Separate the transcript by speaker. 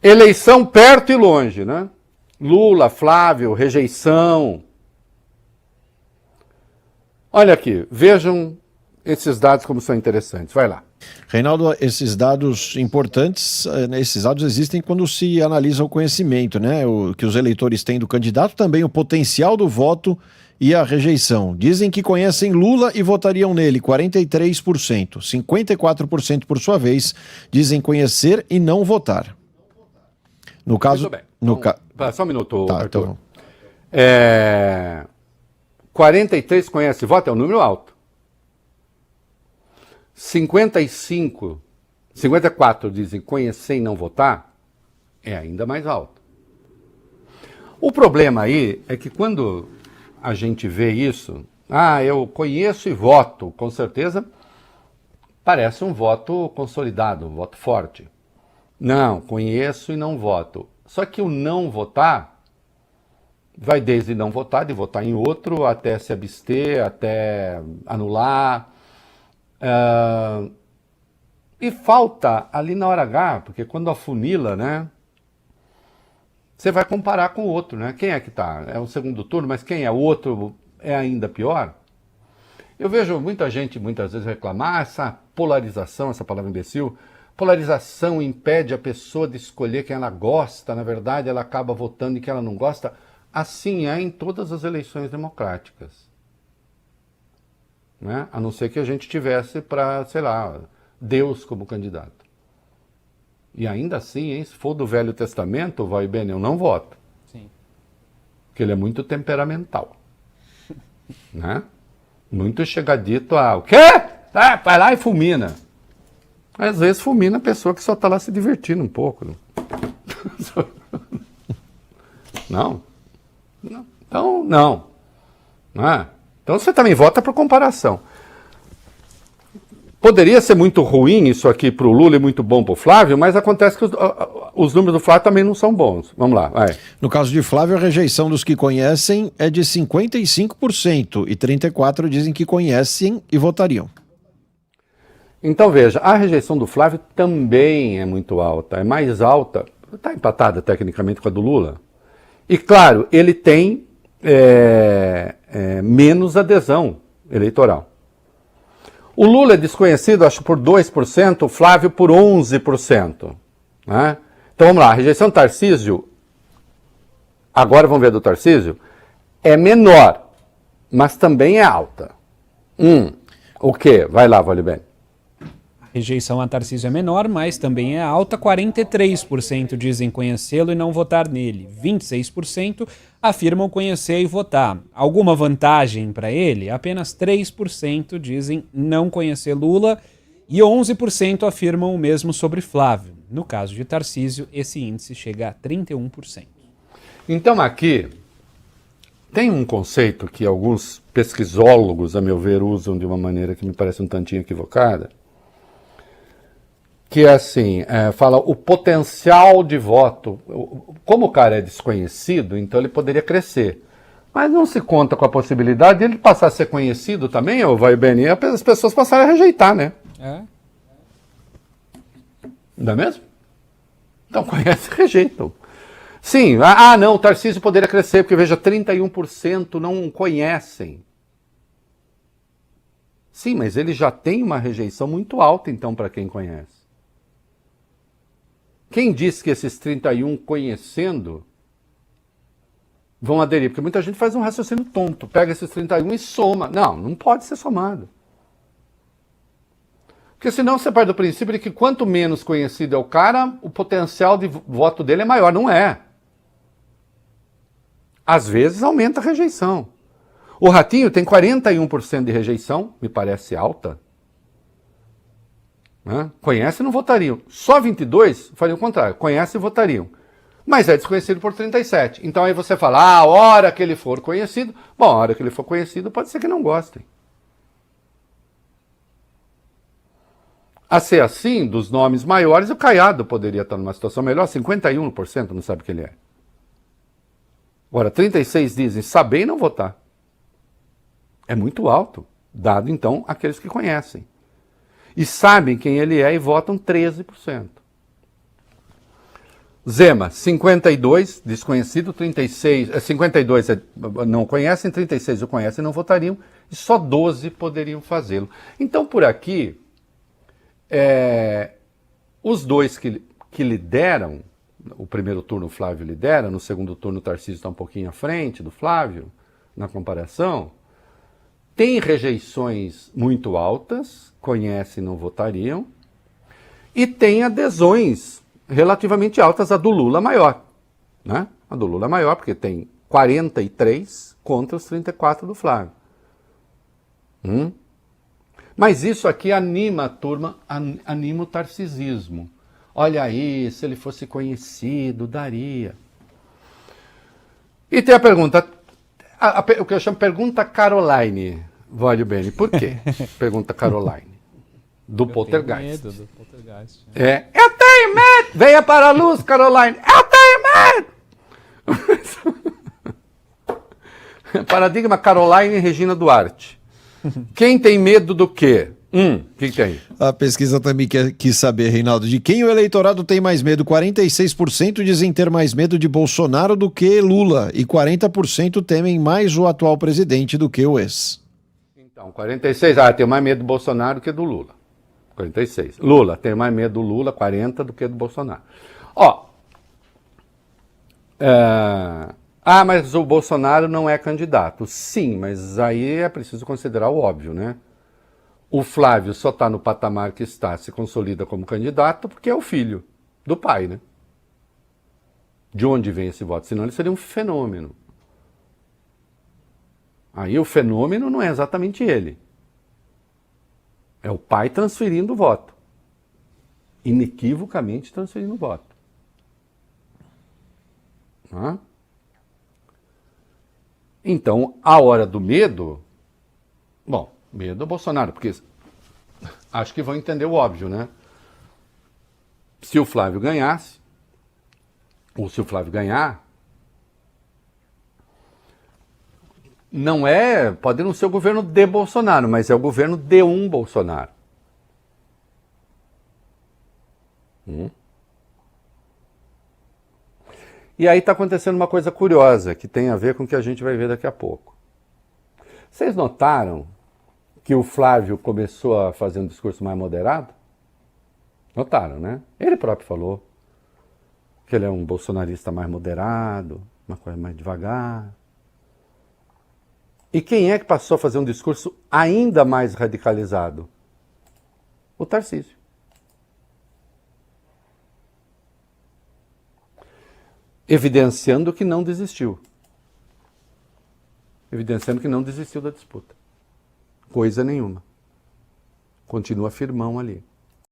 Speaker 1: Eleição perto e longe, né? Lula, Flávio, rejeição. Olha aqui, vejam esses dados como são interessantes. Vai lá.
Speaker 2: Reinaldo, esses dados importantes, esses dados existem quando se analisa o conhecimento, né? O que os eleitores têm do candidato, também o potencial do voto e a rejeição. Dizem que conhecem Lula e votariam nele, 43%. 54%, por sua vez, dizem conhecer e não votar. No caso...
Speaker 1: Muito bem. Só um minuto,
Speaker 2: tá,
Speaker 1: Arthur. 43 conhece e vota é um número alto. 54 dizem conhecer e não votar é ainda mais alto. O problema aí é que quando a gente vê isso, eu conheço e voto, com certeza parece um voto consolidado, um voto forte. Não, conheço e não voto. Só que o não votar vai desde não votar, de votar em outro, até se abster, até anular. E falta ali na hora H, porque quando afunila, né? Você vai comparar com o outro, né? Quem é que tá? É o segundo turno, mas quem é o outro é ainda pior? Eu vejo muita gente muitas vezes reclamar essa polarização, essa palavra imbecil. Polarização impede a pessoa de escolher quem ela gosta, na verdade ela acaba votando em quem ela não gosta. Assim é em todas as eleições democráticas. Né? A não ser que a gente tivesse para, sei lá, Deus como candidato. E ainda assim, hein, se for do Velho Testamento, vai bem, eu não voto.
Speaker 3: Sim.
Speaker 1: Porque ele é muito temperamental. Né? Muito chegadito a... O quê? Vai lá e fulmina. Às vezes fulmina a pessoa que só está lá se divertindo um pouco. Né? Não. Então, não. Então você também vota por comparação. Poderia ser muito ruim isso aqui para o Lula e muito bom para o Flávio, mas acontece que os números do Flávio também não são bons. Vamos lá, vai.
Speaker 2: No caso de Flávio, a rejeição dos que conhecem é de 55% e 34% dizem que conhecem e votariam.
Speaker 1: Então veja, a rejeição do Flávio também é muito alta, é mais alta, está empatada tecnicamente com a do Lula. E claro, ele tem menos adesão eleitoral. O Lula é desconhecido, acho, por 2%, o Flávio por 11%. Né? Então vamos lá, a rejeição do Tarcísio, agora vamos ver do Tarcísio, é menor, mas também é alta. O quê? Vai lá, Valibene.
Speaker 3: Rejeição a Tarcísio é menor, mas também é alta. 43% dizem conhecê-lo e não votar nele. 26% afirmam conhecer e votar. Alguma vantagem para ele? Apenas 3% dizem não conhecer Lula e 11% afirmam o mesmo sobre Flávio. No caso de Tarcísio, esse índice chega a 31%.
Speaker 1: Então aqui tem um conceito que alguns pesquisólogos, a meu ver, usam de uma maneira que me parece um tantinho equivocada, que é assim, fala o potencial de voto. Como o cara é desconhecido, então ele poderia crescer. Mas não se conta com a possibilidade de ele passar a ser conhecido também, ou vai bem, e as pessoas passarem a rejeitar, né? Não é mesmo? Então conhece e rejeitam. Sim, não, o Tarcísio poderia crescer, porque veja, 31% não conhecem. Sim, mas ele já tem uma rejeição muito alta, então, para quem conhece. Quem diz que esses 31 conhecendo vão aderir? Porque muita gente faz um raciocínio tonto, pega esses 31 e soma. Não pode ser somado. Porque senão você parte do princípio de que quanto menos conhecido é o cara, o potencial de voto dele é maior. Não é. Às vezes aumenta a rejeição. O Ratinho tem 41% de rejeição, me parece alta. Conhece e não votariam. Só 22% fariam o contrário. Conhece e votariam. Mas é desconhecido por 37%. Então aí você fala, a hora que ele for conhecido... Bom, a hora que ele for conhecido pode ser que não gostem. A ser assim, dos nomes maiores, o Caiado poderia estar numa situação melhor. 51% não sabe quem ele é. Agora, 36% dizem saber e não votar. É muito alto, dado então aqueles que conhecem. E sabem quem ele é e votam 13%. Zema, 52, desconhecido, 36, 52 não conhecem, 36 o conhecem e não votariam, e só 12 poderiam fazê-lo. Então, por aqui, os dois que lideram, o primeiro turno o Flávio lidera, no segundo turno o Tarcísio está um pouquinho à frente do Flávio, na comparação, tem rejeições muito altas, conhecem e não votariam, e tem adesões relativamente altas, a do Lula maior, né? A do Lula maior, porque tem 43 contra os 34 do Flávio. Mas isso aqui anima a turma, anima o tarcisismo. Olha aí, se ele fosse conhecido, daria. E tem a pergunta, o que eu chamo pergunta Caroline, Vólio Bene. Por quê? Pergunta Caroline. Do Poltergeist.
Speaker 3: Medo do Poltergeist.
Speaker 1: Eu tenho medo! Venha para a luz, Caroline! Eu tenho medo! Paradigma Caroline e Regina Duarte. Quem tem medo do quê? O que tem?
Speaker 2: A pesquisa também quis saber, Reinaldo, de quem o eleitorado tem mais medo. 46% dizem ter mais medo de Bolsonaro do que Lula e 40% temem mais o atual presidente do que o ex.
Speaker 1: Então, 46, tem mais medo do Bolsonaro do que do Lula. 46. Lula, tem mais medo do Lula, 40, do que do Bolsonaro. Mas o Bolsonaro não é candidato. Sim, mas aí é preciso considerar o óbvio, né? O Flávio só está no patamar que está, se consolida como candidato, porque é o filho do pai, né? De onde vem esse voto? Senão ele seria um fenômeno. Aí o fenômeno não é exatamente ele. É o pai transferindo o voto. Inequivocamente transferindo o voto. Então, a hora do medo... Bom, medo do Bolsonaro, porque acho que vão entender o óbvio, né? Se o Flávio ganhasse, ou se o Flávio ganhar, pode não ser o governo de Bolsonaro, mas é o governo de um Bolsonaro. E aí está acontecendo uma coisa curiosa, que tem a ver com o que a gente vai ver daqui a pouco. Vocês notaram que o Flávio começou a fazer um discurso mais moderado? Notaram, né? Ele próprio falou que ele é um bolsonarista mais moderado, uma coisa mais devagar. E quem é que passou a fazer um discurso ainda mais radicalizado? O Tarcísio. Evidenciando que não desistiu. Evidenciando que não desistiu da disputa. Coisa nenhuma. Continua firmão ali.